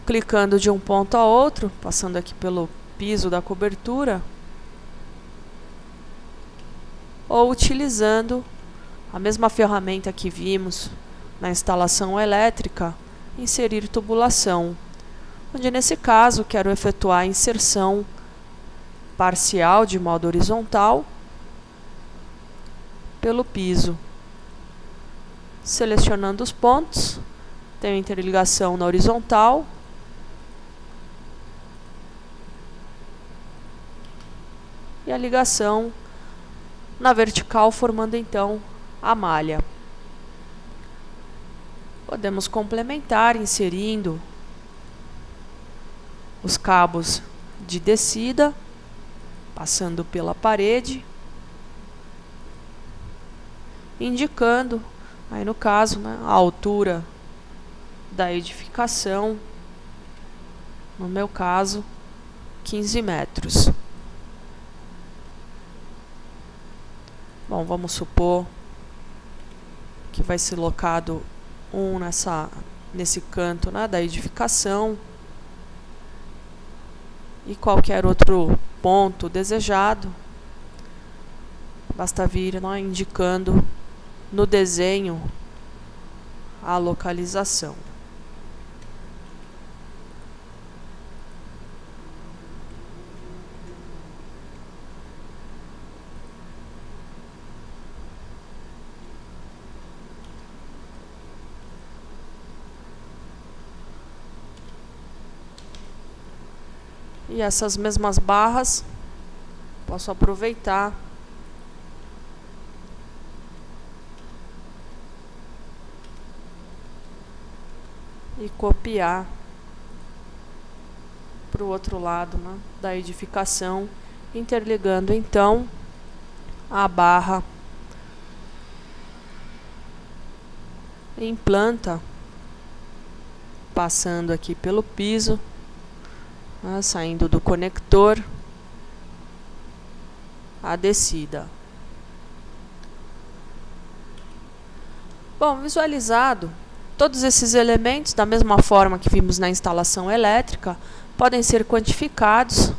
[SPEAKER 1] clicando de um ponto a outro, passando aqui pelo piso da cobertura, ou utilizando a mesma ferramenta que vimos na instalação elétrica, inserir tubulação, onde nesse caso quero efetuar a inserção parcial de modo horizontal pelo piso. Selecionando os pontos, tenho interligação na horizontal, e a ligação na vertical, formando então a malha. Podemos complementar inserindo os cabos de descida, passando pela parede, indicando, aí no caso, né, a altura da edificação, no meu caso, 15 metros. Bom, vamos supor que vai ser locado nesse canto, né, da edificação, e qualquer outro ponto desejado, basta vir, né, indicando no desenho a localização. E essas mesmas barras posso aproveitar e copiar para o outro lado, né, da edificação, interligando então a barra em planta, passando aqui pelo piso, né, saindo do conector, a descida. Bom, visualizado Todos esses elementos, da mesma forma que vimos na instalação elétrica, podem ser quantificados,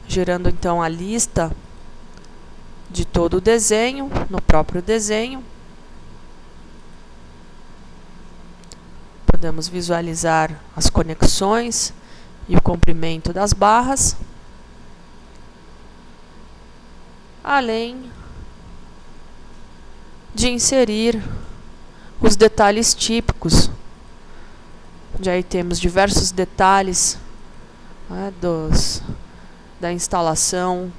[SPEAKER 1] gerando então a lista de todo o desenho, no próprio desenho. Podemos visualizar as conexões e o comprimento das barras, além de inserir os detalhes típicos, onde aí temos diversos detalhes, né, da instalação,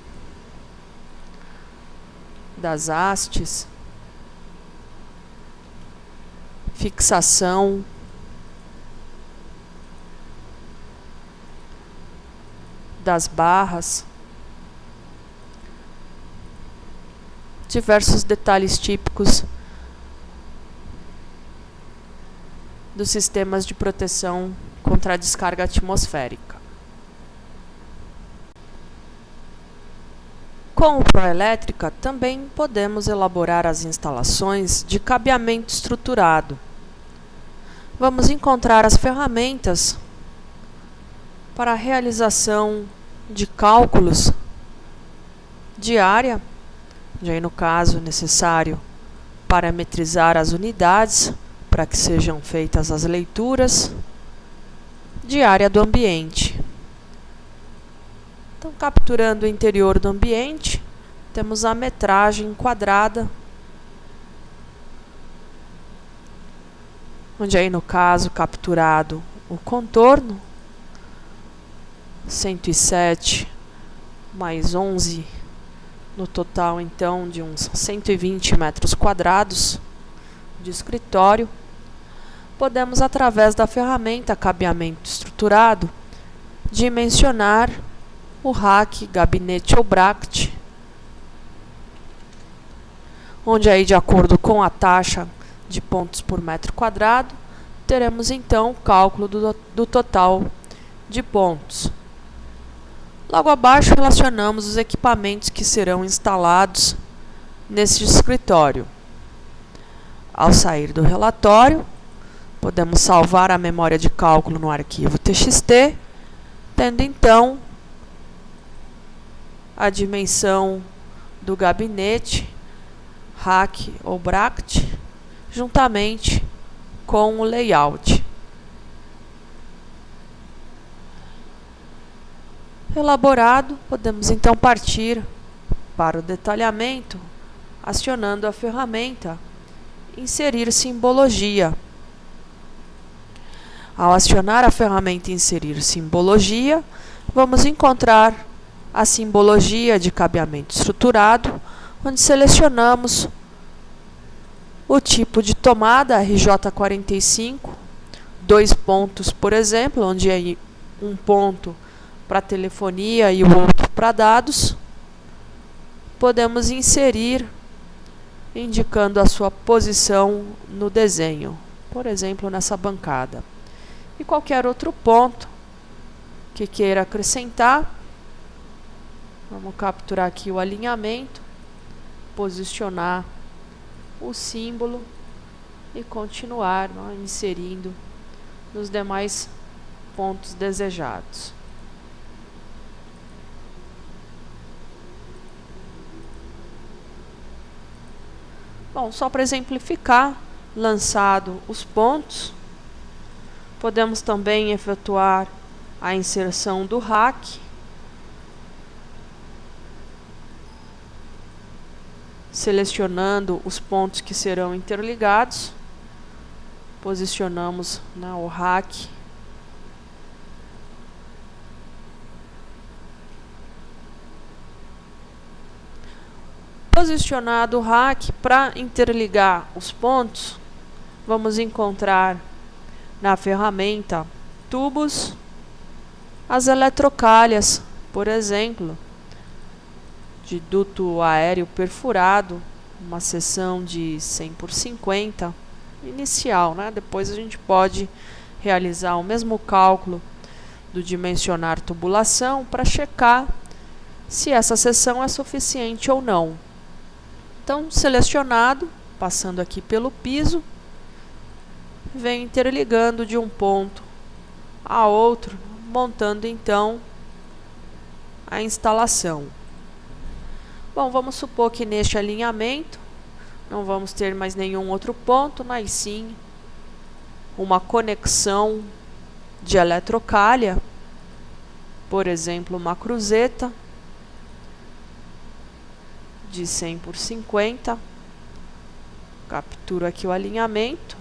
[SPEAKER 1] das hastes, fixação, das barras, diversos detalhes típicos dos sistemas de proteção contra a descarga atmosférica. Com o Proelétrica, também podemos elaborar as instalações de cabeamento estruturado. Vamos encontrar as ferramentas para a realização de cálculos de área, onde aí no caso é necessário parametrizar as unidades para que sejam feitas as leituras de área do ambiente. Então, capturando o interior do ambiente, temos a metragem quadrada, onde aí no caso capturado o contorno, 107 mais 11, no total então de uns 120 metros quadrados de escritório. Podemos, através da ferramenta cabeamento estruturado, dimensionar o rack, gabinete ou bracket, onde aí, de acordo com a taxa de pontos por metro quadrado, teremos então o cálculo do total de pontos. Logo abaixo, relacionamos os equipamentos que serão instalados nesse escritório. Ao sair do relatório, podemos salvar a memória de cálculo no arquivo TXT, tendo então a dimensão do gabinete, rack ou bracket, juntamente com o layout. Elaborado, podemos então partir para o detalhamento, acionando a ferramenta Inserir simbologia. Ao acionar a ferramenta Inserir simbologia, vamos encontrar a simbologia de cabeamento estruturado, onde selecionamos o tipo de tomada RJ45, 2 pontos, por exemplo, onde é um ponto para telefonia e o outro para dados. Podemos inserir indicando a sua posição no desenho, por exemplo, nessa bancada. E qualquer outro ponto que queira acrescentar, vamos capturar aqui o alinhamento, posicionar o símbolo e continuar, né, inserindo nos demais pontos desejados. Bom, só para exemplificar, lançado os pontos, podemos também efetuar a inserção do rack, selecionando os pontos que serão interligados, posicionamos, né, o rack posicionado o rack. Para interligar os pontos, vamos encontrar na ferramenta tubos as eletrocalhas, por exemplo, de duto aéreo perfurado, uma seção de 100 por 50 inicial, né? Depois a gente pode realizar o mesmo cálculo do dimensionar tubulação para checar se essa seção é suficiente ou não. Então, selecionado, passando aqui pelo piso, venho interligando de um ponto a outro, montando então a instalação. Bom, vamos supor que neste alinhamento não vamos ter mais nenhum outro ponto, mas sim uma conexão de eletrocalha, por exemplo, uma cruzeta de 100 por 50. Capturo aqui o alinhamento.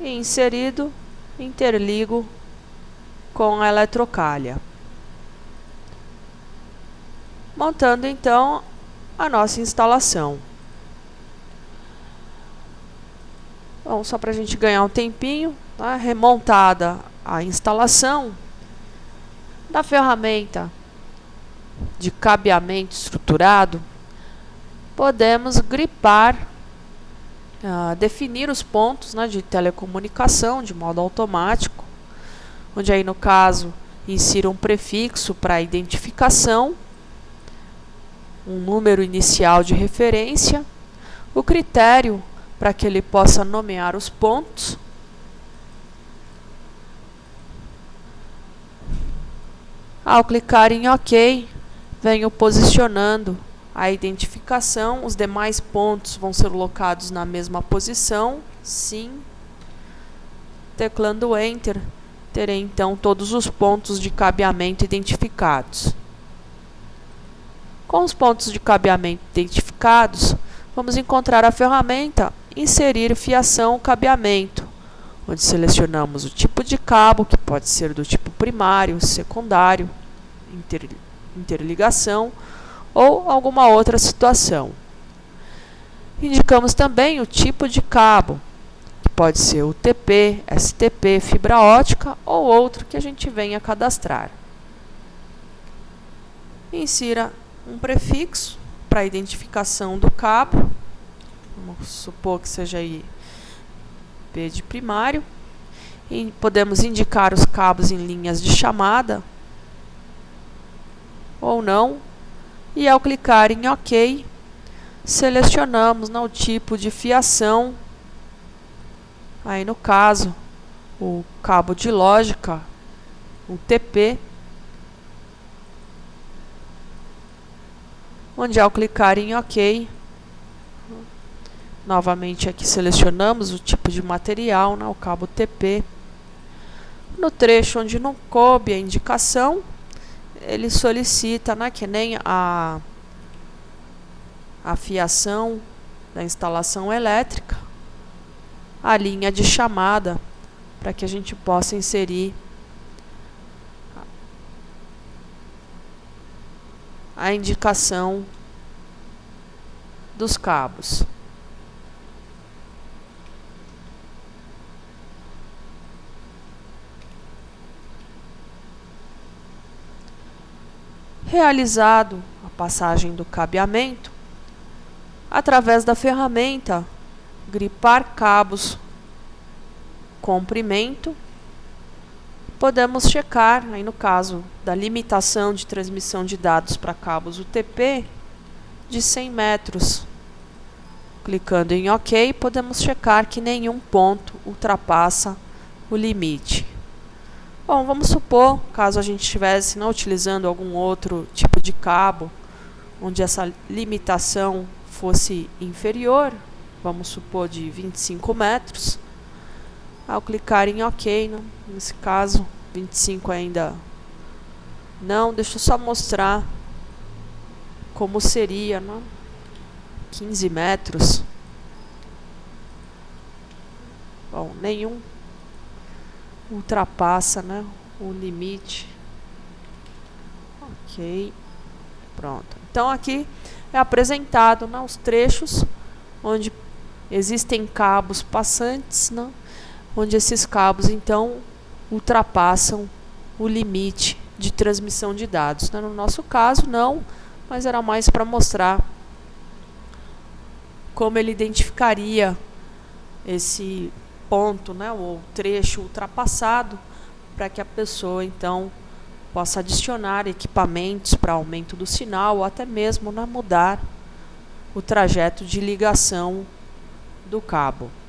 [SPEAKER 1] E inserido, interligo com a eletrocalha. Montando então a nossa instalação. Bom, só para a gente ganhar um tempinho, tá? Remontada a instalação da ferramenta de cabeamento estruturado, podemos gripar, definir os pontos, né, de telecomunicação de modo automático, onde aí no caso insira um prefixo para identificação, um número inicial de referência, o critério para que ele possa nomear os pontos, ao clicar em OK, venho posicionando a identificação. Os demais pontos vão ser locados na mesma posição, sim. Teclando Enter, terei então todos os pontos de cabeamento identificados. Com os pontos de cabeamento identificados, vamos encontrar a ferramenta Inserir fiação cabeamento, onde selecionamos o tipo de cabo, que pode ser do tipo primário, secundário, interligação ou alguma outra situação. Indicamos também o tipo de cabo, que pode ser UTP, STP, fibra ótica ou outro que a gente venha cadastrar. Insira um prefixo para a identificação do cabo, vamos supor que seja aí P de primário, e podemos indicar os cabos em linhas de chamada ou não, e ao clicar em OK, selecionamos o tipo de fiação, aí no caso o cabo de lógica, o TP, onde ao clicar em OK, novamente aqui selecionamos o tipo de material, o cabo TP. No trecho onde não coube a indicação, ele solicita, que nem a fiação da instalação elétrica, a linha de chamada, para que a gente possa inserir a indicação dos cabos. Realizado a passagem do cabeamento, através da ferramenta Gripar cabos comprimento, podemos checar, aí no caso da limitação de transmissão de dados para cabos UTP, de 100 metros. Clicando em OK, podemos checar que nenhum ponto ultrapassa o limite. Bom, vamos supor, caso a gente estivesse utilizando algum outro tipo de cabo, onde essa limitação fosse inferior, vamos supor de 25 metros, ao clicar em OK, nesse caso 25 ainda não, deixa eu só mostrar como seria, 15 metros, bom, nenhum ultrapassa, o limite. OK, pronto. Então aqui é apresentado os trechos onde existem cabos passantes, onde esses cabos então ultrapassam o limite de transmissão de dados. No nosso caso não, mas era mais para mostrar como ele identificaria esse ponto, ou trecho ultrapassado, para que a pessoa então possa adicionar equipamentos para aumento do sinal ou até mesmo mudar o trajeto de ligação do cabo.